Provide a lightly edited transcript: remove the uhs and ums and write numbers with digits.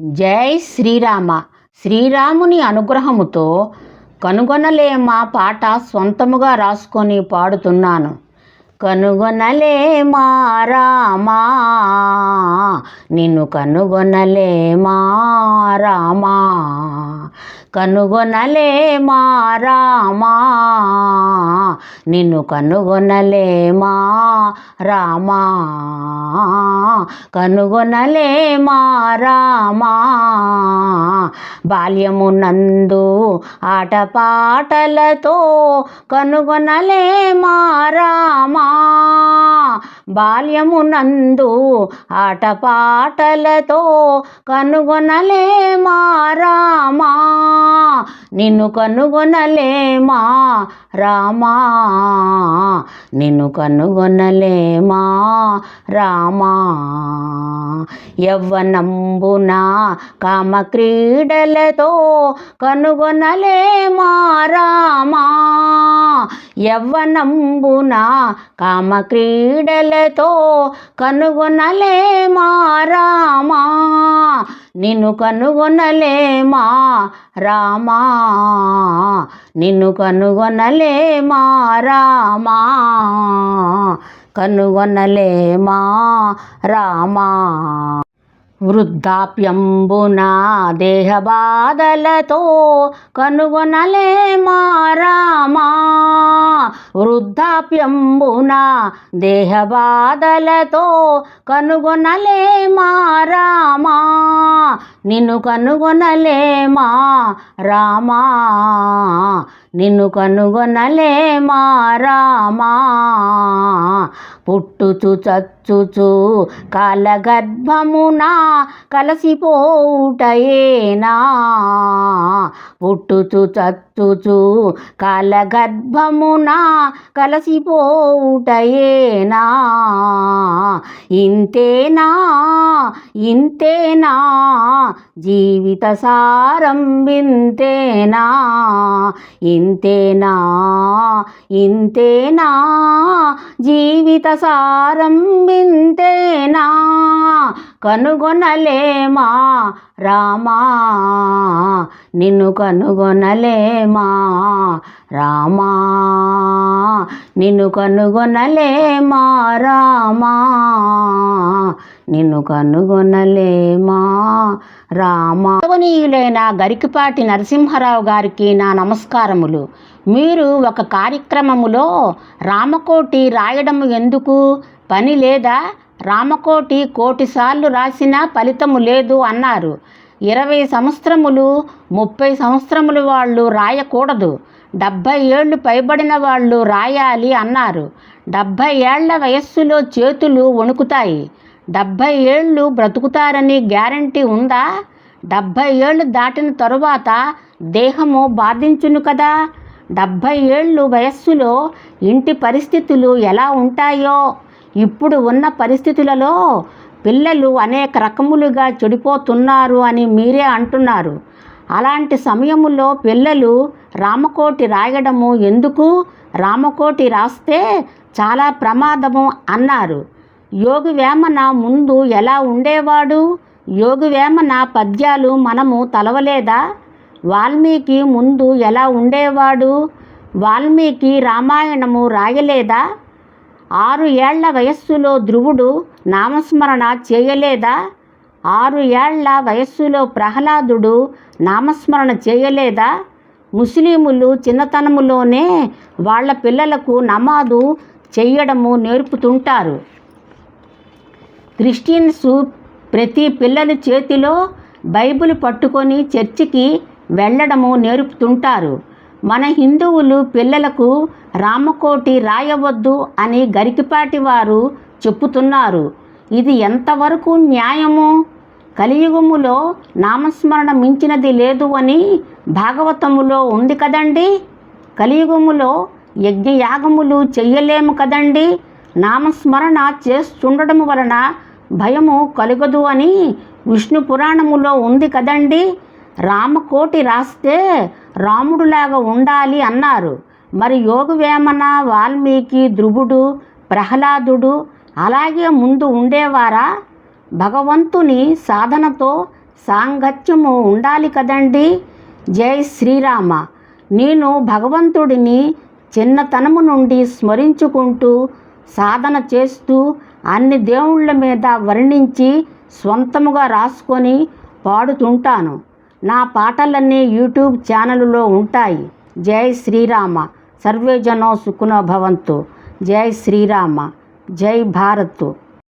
జై శ్రీరామ. శ్రీరాముని అనుగ్రహముతో కనుగొనలేమా పాట సొంతముగా రాసుకొని పాడుతున్నాను. కనుగొనలేమా రామా, నిన్ను కనుగొనలేమా రామా, కనుగొనలేమా రామా, నిన్ను కనుగొనలేమా రామా, కనుగొనలేమా రామా. బాల్యమునందు ఆటపాటలతో కనుగొనలేమా రామా, బాల్యమునందు ఆటపాటలతో కనుగొనలేమా రామా, నిన్ను కనుగొనలేమా రామా, నిన్ను కనుగొనలేమా రామా. యవ్వనంబున కామక్రీడలతో కనుగొనలేమా రామా, యవ్వనంబున కామక్రీడలతో కనుగొనలేమా రామా, నిన్ను కనుగొనలేమా రామా, నిన్ను కనుగొనలేమా రామా, కనుగొనలేమా రామా. వృద్ధాప్యంబున దేహబాధలతో కనుగొనలేమా రామా, వృద్ధాప్యంబున దేహబాధలతో కనుగొనలేమా రామా, నిన్ను కనుగొనలేమా రామా, నిన్ను కనుగొనలేమా రామా. పుట్టుచు చచ్చుచు కాలగర్భమున కలసిపోవుటయేనా, పుట్టుచు చచ్చుచు కాలగర్భమున కలసిపోవుటయేనా. ఇంతేనా ఇంతేనా జీవిత సారం వింతేనా, ఇంతేనా ఇంతేనా జీవిత సారం వింతేనా. కనుగొనలేమా రామా, నిన్ను కనుగొనలేమా రామా, నిన్ను కనుగొనలేమా రామా, నిన్ను కనుగొనలేమా రామా. గౌరవనీయులైన గరికపాటి నరసింహారావు గారికి నా నమస్కారములు. మీరు ఒక కార్యక్రమములో రామకోటి రాయడము ఎందుకు, పని లేదా, రామకోటి కోటిసార్లు రాసినా ఫలితము లేదు అన్నారు. 20 సంవత్సరములు 30 సంవత్సరములు వాళ్ళు రాయకూడదు, 70 ఏళ్ళు పైబడిన వాళ్ళు రాయాలి అన్నారు. 70 ఏళ్ల వయస్సులో చేతులు వణుకుతాయి. 70 ఏళ్ళు బ్రతుకుతారని గ్యారంటీ ఉందా? 70 ఏళ్ళు దాటిన తరువాత దేహము బాధించును కదా. 70 ఏళ్ళు వయస్సులో ఇంటి పరిస్థితులు ఎలా ఉంటాయో, ఇప్పుడు ఉన్న పరిస్థితులలో పిల్లలు అనేక రకములుగా చెడిపోతున్నారు అని మీరే అంటున్నారు. అలాంటి సమయములో పిల్లలు రామకోటి రాయడము ఎందుకు, రామకోటి రాస్తే చాలా ప్రమాదము అన్నారు. యోగి వేమన ముందు ఎలా ఉండేవాడు? యోగి వేమన పద్యాలు మనము తలవలేదా? వాల్మీకి ముందు ఎలా ఉండేవాడు? వాల్మీకి రామాయణము రాయలేదా? 6 ఏళ్ల వయస్సులో ధ్రువుడు నామస్మరణ చేయలేదా? 6 ఏళ్ల వయస్సులో ప్రహ్లాదుడు నామస్మరణ చేయలేదా? ముస్లిములు చిన్నతనములోనే వాళ్ళ పిల్లలకు నమాజు చెయ్యడము నేర్పుతుంటారు. క్రిస్టియన్స్ ప్రతి పిల్లల చేతిలో బైబిల్ పట్టుకొని చర్చికి వెళ్ళడము నేర్పుతుంటారు. మన హిందువులు పిల్లలకు రామకోటి రాయవద్దు అని గరికపాటి వారు చెప్పుతున్నారు. ఇది ఎంతవరకు న్యాయము? కలియుగములో నామస్మరణ మించినది లేదు అని భాగవతములో ఉంది కదండి. కలియుగములో యజ్ఞయాగములు చెయ్యలేము కదండి. నామస్మరణ చేస్తుండడం వలన భయము కలుగదు అని విష్ణు పురాణములో ఉంది కదండి. రామకోటి రాస్తే రాముడులాగా ఉండాలి అన్నారు. మరి యోగి వేమన, వాల్మీకి, ధ్రువుడు, ప్రహ్లాదుడు అలాగే ముందు ఉండేవారా? భగవంతుని సాధనతో సాంగత్యము ఉండాలి కదండి. జై శ్రీరామ. నేను భగవంతుడిని చిన్నతనము నుండి స్మరించుకుంటూ సాధన చేస్తూ అన్ని దేవుళ్ళ మీద వర్ణించి స్వంతముగా రాసుకొని పాడుతుంటాను. నా పాటలన్నీ యూట్యూబ్ ఛానలులో ఉంటాయి. జై శ్రీరామ. సర్వే జనో సుఖినో భవంతు. జై శ్రీరామ. జై భారత్.